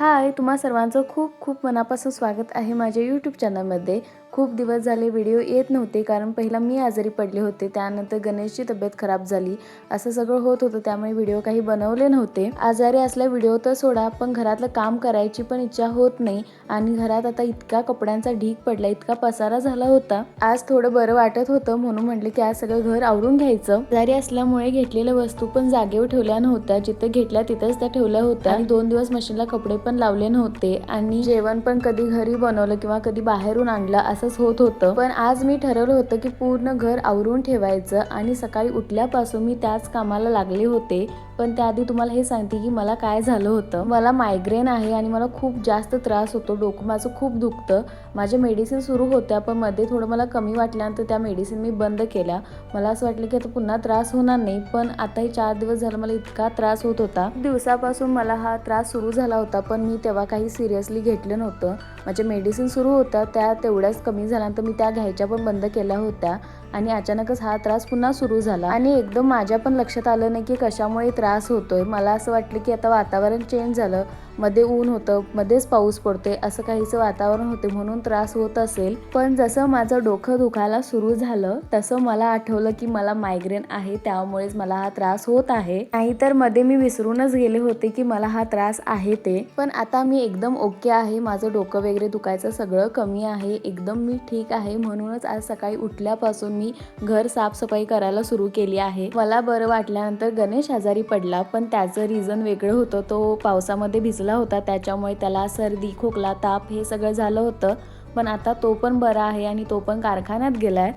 हाय, तुम्हा सर्वांचं खूप खूप मनापासून स्वागत आहे माझ्या यूट्यूब चॅनलमध्ये। खूप दिवस झाले व्हिडिओ येत नव्हते कारण पहिला मी आजारी पडले होते, त्यानंतर गणेशची तब्येत खराब झाली, असं सगळं होत होतं, त्यामुळे व्हिडिओ काही बनवले नव्हते। आजारी असल्या व्हिडिओ तर सोडा, पण घरातलं काम करायची पण इच्छा होत नाही आणि घरात आता इतका कपड्यांचा ढीग पडला, इतका पसारा झाला होता। आज थोडं बरं वाटत होतं म्हणून म्हटले की आज सगळं घर आवरून घ्यायचं। आजारी असल्यामुळे घेतलेल्या वस्तू पण जागेवर ठेवल्या नव्हत्या, जिथे घेतल्या तिथेच त्या ठेवल्या होत्या आणि 2 दिवस मशीनला कपडे पण लावले नव्हते आणि जेवण पण कधी घरी बनवलं किंवा कधी बाहेरून आणलं असंच होत होतं। पण आज मी ठरवलं होतं की पूर्ण घर आवरून ठेवायचं आणि सकाळी उठल्यापासून मी त्याच कामाला लागले होते। पण त्याआधी तुम्हाला हे सांगते की मला काय झालं होतं। मला मायग्रेन आहे आणि मला खूप जास्त त्रास होतो, डोकं माझं खूप दुखतं। माझ्या मेडिसिन सुरू होत्या, पण मध्ये थोडं मला कमी वाटल्यानंतर त्या मेडिसिन मी बंद केल्या। मला असं वाटलं की आता पुन्हा त्रास होणार नाही, पण आता हे 4 दिवस झालं मला इतका त्रास होत होता। दिवसापासून मला हा त्रास सुरू झाला होता, पण मी तेव्हा काही सिरियसली घेतलं नव्हतं। माझ्या मेडिसिन सुरू होत्या, त्या तेवढ्याच कमी झाल्यानंतर मी त्या घ्यायच्या पण बंद केल्या होत्या आणि अचानकच हा त्रास पुन्हा सुरू झाला आणि एकदम माझ्या पण लक्षात आलं नाही की कशामुळे त्रास होतोय। मला असं वाटलं की आता वातावरण चेंज झालं, मध्ये ऊन होतं, मध्येच पाऊस पडतोय, असं काहीचं वातावरण होते म्हणून त्रास होत असेल। पण जसं माझं डोकं दुखायला सुरू झालं तसं मला आठवलं की मला मायग्रेन आहे, त्यामुळेच मला हा त्रास होत आहे। नाहीतर मध्ये मी विसरूनच गेले होते की मला हा त्रास आहे ते। पण आता मी एकदम ओके आहे, माझं डोकं वगैरे दुखायचं सगळं कमी आहे, एकदम मी ठीक आहे। म्हणूनच आज सकाळी उठल्यापासून मी घर साफसफाई करायला सुरू केली आहे। मला बरं वाटल्यानंतर गणेश आजारी पडला, पण त्याचं रिझन वेगळं होतं। तो पावसामध्ये भिजला होता, त्याच्यामुळे त्याला सर्दी, खोकला, ताप हे सगळं झालं होतं। पण आता तो पण बरा आहे आणि तो पण कारखान्यात गेलाय।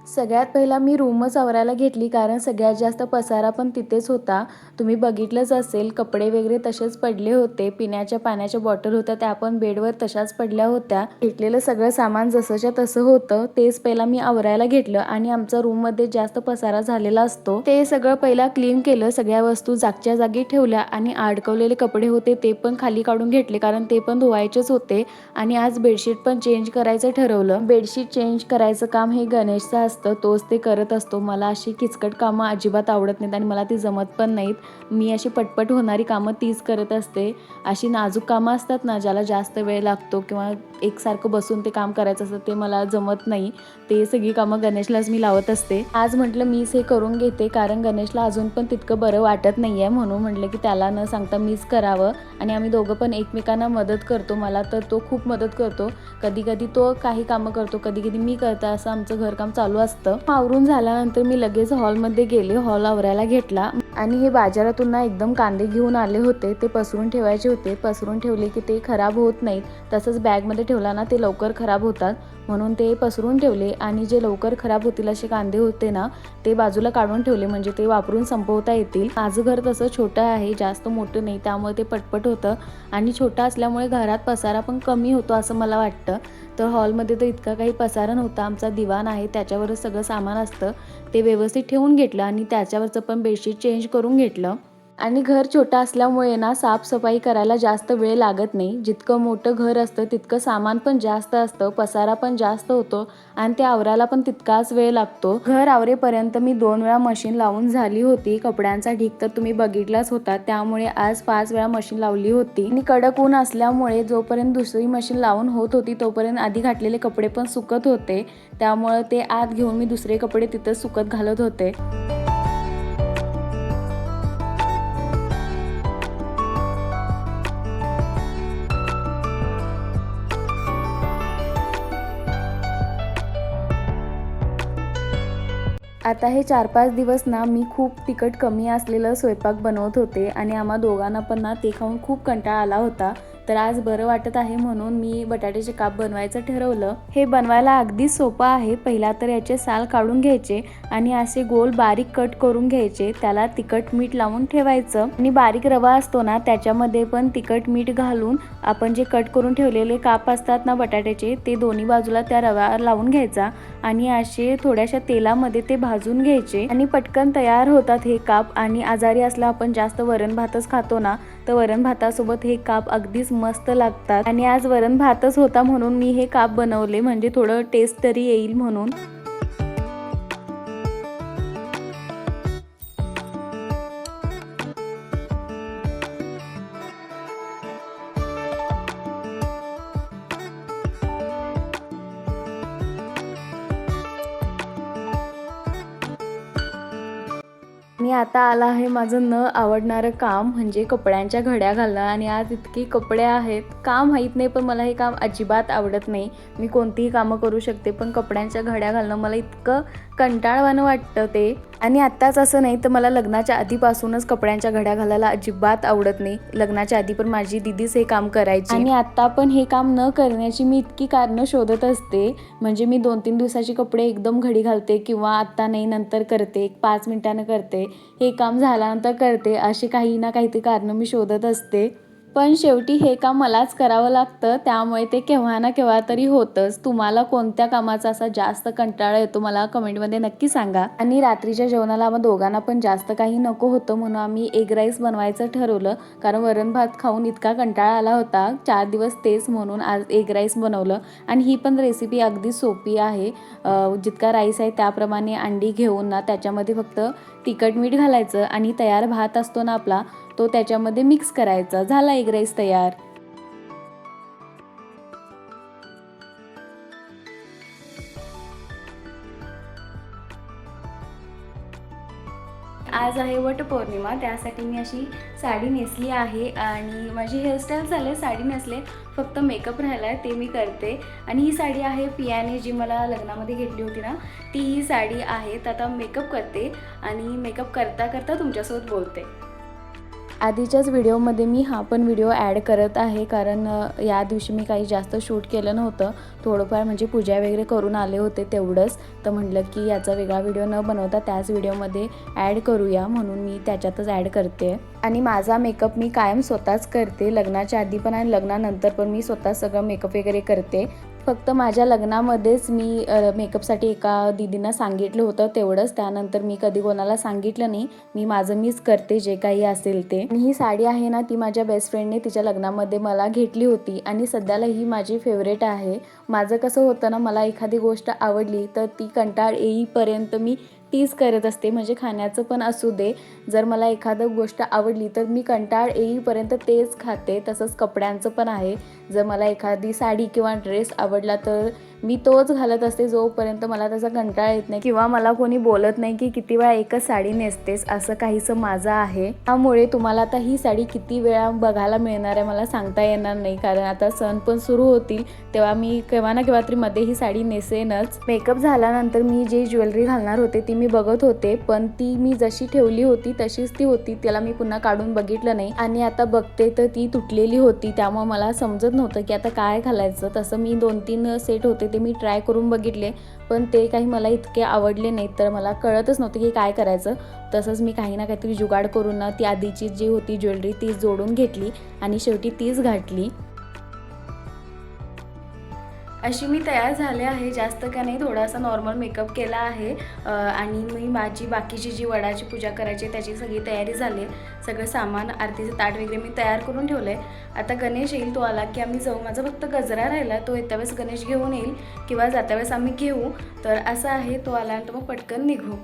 सगळ्यात पहिला मी रूमच आवरायला घेतली, कारण सगळ्यात जास्त पसारा पण तिथेच होता। तुम्ही बघितलंच असेल, कपडे वगैरे तसेच पडले होते, पिण्याच्या पाण्याच्या बॉटल होत्या त्या पण बेडवर तशाच पडल्या होत्या। घेतलेलं सगळं सामान जसंच्या तसं होतं, तेच पहिला मी आवरायला घेतलं आणि आमचा रूममध्ये जास्त पसारा झालेला असतो ते सगळं पहिला क्लीन केलं, सगळ्या वस्तू जागच्या जागी ठेवल्या आणि अडकवलेले कपडे होते ते पण खाली काढून घेतले, कारण ते पण धुवायचेच होते आणि आज बेडशीट पण चेंज करायचं ठरवलं। बेडशीट चेंज करायचं काम हे गणेशचं असतं, तोच ते करत असतो। मला अशी किचकट कामं अजिबात आवडत नाहीत आणि मला ती जमत पण नाहीत। मी अशी पटपट होणारी कामं तीच करत असते। अशी नाजूक कामं असतात ना, ज्याला जास्त वेळ लागतो किंवा एकसारखं बसून ते काम करायचं असतं, ते मला जमत नाही। ते सगळी कामं गणेशलाच मी लावत असते। आज म्हटलं मीच हे करून घेते, कारण गणेशला अजून पण तितकं बरं वाटत नाहीये, म्हणून म्हटलं की त्याला न सांगता मीच करावं आणि आम्ही दोघं पण एकमेकांना मदत करतो। मला तर तो खूप मदत करतो, कधी कधी तो काही कामं करतो, कधी कधी मी करते, असं आमचं घरकाम चालू असतं। आवरून झाल्यानंतर मी लगेच हॉलमध्ये गेले, हॉल आवरायला घेतला आणि हे बाजारातून ना एकदम कांदे घेऊन आले होते, ते पसरून ठेवायचे होते। पसरून ठेवले की ते खराब होत नाहीत, तसंच बॅगमध्ये ठेवला ना ते लवकर खराब होतात, म्हणून ते पसरून ठेवले आणि जे लवकर खराब होतील असे कांदे होते ना ते बाजूला काढून ठेवले, म्हणजे ते वापरून संपवता येतील। माझं घर तसं छोटं आहे, जास्त मोठं नाही, त्यामुळे ते पटपट होतं आणि छोटं असल्यामुळे घरात पसारा पण कमी होतो असं मला वाटतं। तर हॉलमध्ये तर इतका काही पसारा नव्हता, आमचा दिवाण आहे त्याच्यावरच सगळं सामान असतं, ते व्यवस्थित ठेवून घेतलं आणि त्याच्यावरचं पण बेडशीट चेंज करून घेतलं। आणि घर छोटं असल्यामुळे ना साफसफाई करायला जास्त वेळ लागत नाही। जितकं मोठं घर असतं तितकं सामान पण जास्त असतं, पसारा पण जास्त होतो आणि ते आवरायला पण तितकाच वेळ लागतो। घर आवरेपर्यंत मी 2 वेळा मशीन लावून झाली होती। कपड्यांचा ढीग तर तुम्ही बघितलाच होता, त्यामुळे आज 5 वेळा मशीन लावली होती आणि कडक ऊन असल्यामुळे जोपर्यंत दुसरी मशीन लावून होत होती तोपर्यंत आधी घातलेले कपडे पण सुकत होते, त्यामुळे ते आत घेऊन मी दुसरे कपडे तिथं सुकत घालत होते। आता हे 4-5 दिवस ना मी खूप तिखट कमी असलेलं स्वयंपाक बनवत होते आणि आम्हा दोघांना पण ना ते खाऊन खूप कंटाळा आला होता। तर आज बरं वाटत आहे म्हणून मी बटाट्याचे काप बनवायचं ठरवलं। हे बनवायला अगदी सोपं आहे। पहिला तर याचे साल काढून घ्यायचे आणि असे गोल बारीक कट करून घ्यायचे, त्याला तिखट मीठ लावून ठेवायचं आणि बारीक रवा असतो ना त्याच्यामध्ये पण तिखट मीठ घालून आपण जे कट करून ठेवलेले काप असतात ना बटाट्याचे, ते दोन्ही बाजूला त्या रव्यावर लावून घ्यायचा आणि असे थोड्याशा तेलामध्ये ते भाजून घ्यायचे आणि पटकन तयार होतात हे काप। आणि आजारी असला आपण जास्त वरण भातच खातो ना, तर वरण भातासोबत हे काप अगदीच मस्त लागतात. आणि आज वरण भातच होता म्हणून मी हे काप बनवले, म्हणजे थोडं टेस्ट तरी येईल म्हणून. आणि आता आलं आहे माझं न आवडणारं काम, म्हणजे कपड्यांच्या घड्या घालणं. आणि आज इतकी कपडे आहेत, का माहीत नाही, पण मला हे काम अजिबात आवडत नाही. मी कोणतीही कामं करू शकते, पण कपड्यांच्या घड्या घालणं मला इतकं कंटाळवाणं वाटतं ते. आणि आत्ताच असं नाही तर मला लग्नाच्या आधीपासूनच कपड्यांच्या घड्या घालायला अजिबात आवडत नाही. लग्नाच्या आधी पण माझी दीदीच हे काम करायची आणि आत्ता पण हे काम न करण्याची मी इतकी कारणं शोधत असते. म्हणजे मी 2-3 दिवसाची कपडे एकदम घडी घालते, किंवा आत्ता नाही नंतर करते, 5 मिनिटानं करते, हे काम झाल्यानंतर करते, अशी काही ना काहीतरी कारणं मी शोधत असते. पण शेवटी हे काम मलाच करावं लागतं, त्यामुळे ते केव्हा ना केव्हा तरी होतंच. तुम्हाला कोणत्या कामाचा असा जास्त कंटाळा येतो मला कमेंटमध्ये नक्की सांगा. आणि रात्रीच्या जेवणाला आम्हा दोघांना पण जास्त काही नको होतं, म्हणून आम्ही एग राईस बनवायचं ठरवलं. कारण वरण भात खाऊन इतका कंटाळा आला होता, 4 दिवस तेच, म्हणून आज एग राईस बनवलं. आणि ही पण रेसिपी अगदी सोपी आहे. जितका राईस आहे त्याप्रमाणे अंडी घेऊन ना त्याच्यामध्ये फक्त तिखट मीठ घालायचं आणि तयार भात असतो ना आपला, तो त्याच्यामध्ये मिक्स करायचा. झाला एग राईस तयार. आज आहे वटपौर्णिमा, त्यासाठी मी अशी साडी नेसली आहे आणि माझी हेअरस्टाईल झाली, साडी नेसले, फक्त मेकअप राहिला आहे ते मी करते. आणि ही साडी आहे पियाने जी मला लग्नामध्ये घेतली होती ना, ती ही साडी आहे. तर आता मेकअप करते आणि मेकअप करता करता तुमच्यासोबत बोलते. आधीच्याच व्हिडिओमध्ये मी हा पण व्हिडिओ ॲड करत आहे, कारण या दिवशी मी काही जास्त शूट केलं नव्हतं, थोडंफार म्हणजे पूजा वगैरे करून आले होते तेवढंच. तर म्हटलं की याचा वेगळा व्हिडिओ न बनवता त्याच व्हिडिओमध्ये ॲड करूया, म्हणून मी त्याच्यातच ॲड करते. आणि माझा मेकअप मी कायम स्वतःच करते, लग्नाच्या आधी पण आणि लग्नानंतर पण मी स्वतः सगळं मेकअप वगैरे करते. फक्त माझ्या लग्नामध्येच मी मेकअपसाठी एका दीदींना सांगितलं होतं तेवढंच, त्यानंतर मी कधी कोणाला सांगितलं नाही. मी माझं मीच करते जे काही असेल ते. आणि ही साडी आहे ना, ती माझ्या बेस्ट फ्रेंडने तिच्या लग्नामध्ये मला घेतली होती आणि सध्याला ही माझी फेवरेट आहे. माझं कसं होतं ना, मला एखादी गोष्ट आवडली तर ती कंटाळ येईपर्यंत मी तीच करत असते. म्हणजे खाण्याचं पण असू दे, जर मला एखादं गोष्ट आवडली तर मी कंटाळ येईपर्यंत तेच खाते. तसंच कपड्यांचं पण आहे, जर मला एखादी साडी किंवा ड्रेस आवडला तर मी तोच घालत असते जोपर्यंत मला त्याचा कंटाळा येत नाही, किंवा मला कोणी बोलत नाही की किती वेळा एकच साडी नेसतेस, असं काहीसं माझं आहे. त्यामुळे तुम्हाला आता ही साडी किती वेळा बघायला मिळणार आहे मला सांगता येणार नाही, कारण आता सण पण सुरू होतील तेव्हा मी केव्हा ना केव्हा तरी मध्ये ही साडी नेसेनच. मेकअप झाल्यानंतर मी जी ज्वेलरी घालणार होते ती मी बघत होते, पण ती मी जशी ठेवली होती तशीच ती होती, त्याला मी पुन्हा काढून बघितलं नाही. आणि आता बघते तर ती तुटलेली होती, त्यामुळे मला समजत नव्हतं की आता काय घालायचं. तसं मी 2-3 सेट होते ते मी ट्राय करून बघितले, पण ते काही मला इतके आवडले नाहीत, तर मला कळतच नव्हतं की काय करायचं. तसंच मी काही ना काहीतरी जुगाड करून ना ती आधीची जी होती ज्वेलरी ती जोडून घेतली आणि शेवटी तीच घातली. अशी मी तयार झाले आहे, जास्त का नाही, थोडासा नॉर्मल मेकअप केला आहे. आणि मी माझी बाकीची जी वडाची पूजा करायची त्याची सगळी तयारी झाली आहे. सगळं सामान, आरतीचं ताट वगैरे मी तयार करून ठेवलं आहे. आता गणेश येईल, तो आला की आम्ही जाऊ. माझा फक्त गजरा राहिला, तो येत्या वेळेस गणेश घेऊन येईल किंवा जात्या वेळेस आम्ही घेऊ. तर असं आहे, तो आल्यानंतर मग पटकन निघू.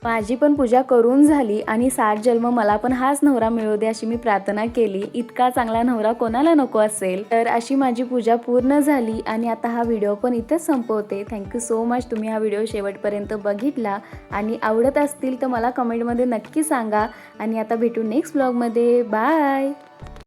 माझी पण पूजा करून झाली आणि 7 जन्म मला पण हाच नवरा मिळू दे अशी मी प्रार्थना केली. इतका चांगला नवरा कोणाला नको असेल. तर अशी माझी पूजा पूर्ण झाली आणि आता हा व्हिडिओ पण इथेच संपवते. थँक्यू सो मच, तुम्ही हा व्हिडिओ शेवटपर्यंत बघितला आणि आवडत असतील तर मला कमेंटमध्ये नक्की सांगा. आणि आता भेटू नेक्स्ट ब्लॉगमध्ये. बाय.